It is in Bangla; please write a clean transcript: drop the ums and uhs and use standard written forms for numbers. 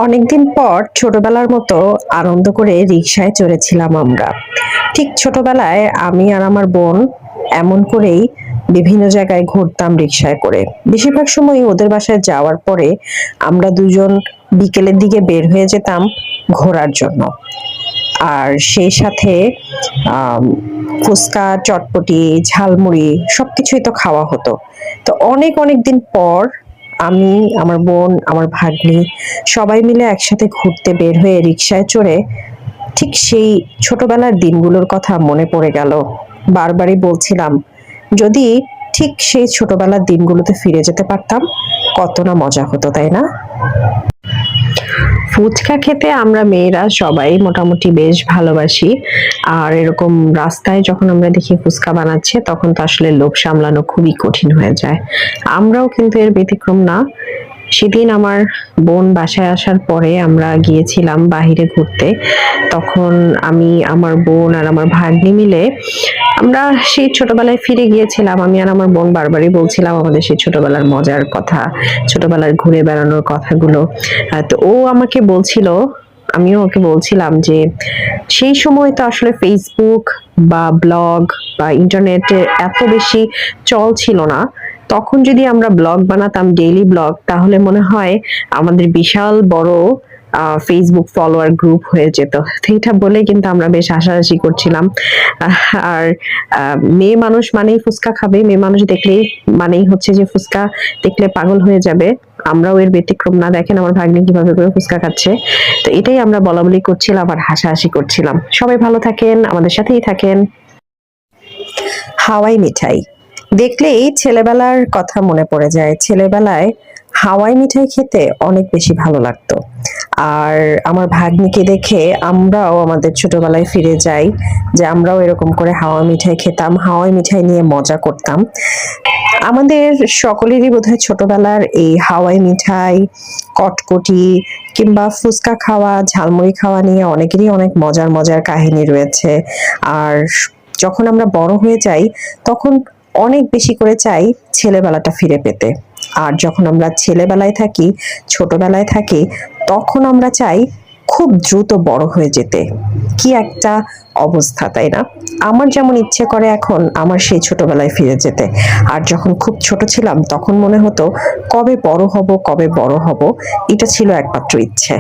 অনেকদিন পর ছোটবেলার মতো আনন্দ করে রিকশায় চড়েছিলাম আমরা। ঠিক ছোটবেলায় আমি আর আমার বোন এমন করেই বিভিন্ন জায়গায় ঘুরতাম রিকশায় করে। বেশিরভাগ সময়ই ওদের বাসায় যাওয়ার পরে আমরা দুজন বিকেলের দিকে বের হয়ে যেতাম ঘোরার জন্য। আর সেই সাথে আম ফুচকা, চটপটি, ঝালমুড়ি সবকিছুই তো খাওয়া হতো। তো অনেক, অনেক দিন পর আমি, আমার বোন, আমার ভাগ্নি সবাই মিলে একসাথে ঘুরতে বের হয়ে রিকশায় চড়ে ঠিক সেই ছোটবেলার দিনগুলোর কথা মনে পড়ে গেল। বারবারই বলছিলাম, যদি ঠিক সেই ছোটবেলার দিনগুলোতে ফিরে যেতে পারতাম, কত না মজা হতো, তাই না? ফুচকা খেতে আমরা মেয়েরা সবাই মোটামুটি বেশ ভালোবাসি। আর এরকম রাস্তায় যখন আমরা দেখি ফুচকা বানাচ্ছে তখন তো আসলে লোভ সামলানো খুবই কঠিন হয়ে যায়। আমরাও কিন্তু এর ব্যতিক্রম না। সেদিন আমার বোন বাসায় আসার পরে আমরা গিয়েছিলাম বাহিরে ঘুরতে। তখন আমি, আমার বোন আর আমার ভাগ্নি মিলে আমরা সেই ছোটবেলায় ফিরে গিয়েছিলাম। আমি আর আমার বোন বারবারই বলছিলাম আমাদের সেই ছোটবেলার মজার কথা, ছোটবেলার ঘুরে বেড়ানোর কথাগুলো। তো ও আমাকে বলছিল, আমিও ওকে বলছিলাম যে সেই সময় তো আসলে ফেসবুক বা ব্লগ বা ইন্টারনেটে এত বেশি চল ছিল না। তখন যদি আমরা ব্লগ বানাতাম, ডেইলি ব্লগ, তাহলে মনে হয় আমাদের বিশাল বড় ফেসবুক ফলোয়ার গ্রুপ হয়ে যেত। তো এটা বলে কিন্তু আমরা বেশ হাসাহাসি করছিলাম। আর মেয়ে মানুষ মানেই ফুচকা খাবে, মেয়ে মানুষ দেখলেই মানেই হচ্ছে যে ফুচকা দেখলে পাগল হয়ে যাবে। আমরাও এর ব্যতিক্রম না। দেখেন আমার ভাগ্নি কিভাবে করে ফুচকা খাচ্ছে। তো এটাই আমরা বলা বলি করছিলাম আর হাসাহাসি করছিলাম। সবাই ভালো থাকেন, আমাদের সাথেই থাকেন। হাওয়াই মিঠাই দেখলেই ছেলেবেলার কথা মনে পড়ে যায়। ছেলেবেলায় হাওয়াই মিঠাই খেতে অনেক বেশি ভালো লাগতো। আর আমার ভাগ্নিকে দেখে আমরাও আমাদের ছোটবেলায় ফিরে যাই, যে আমরাও এরকম করে হাওয়া মিঠাই খেতাম, হাওয়াই মিঠাই নিয়ে মজা করতাম। আমাদের সকলেরই বোধহয় ছোটবেলার এই হাওয়াই মিঠাই, কটকটি কিংবা ফুচকা খাওয়া, ঝালমুড়ি খাওয়া নিয়ে অনেকেরই অনেক মজার মজার কাহিনী রয়েছে। আর যখন আমরা বড় হয়ে যাই তখন অনেক বেশি করে চাই ছেলেবেলাটা ফিরে পেতে। আর যখন আমরা ছেলেবেলায় থাকি, ছোটবেলায় থাকি, তখন আমরা চাই খুব দ্রুত বড় হয়ে যেতে। কি একটা অবস্থা, তাই না? আমার যেমন ইচ্ছে করে এখন আমার সেই ছোটবেলায় ফিরে যেতে। আর যখন খুব ছোট ছিলাম তখন মনে হতো কবে বড় হব, কবে বড় হব, এটা ছিল একমাত্র ইচ্ছে।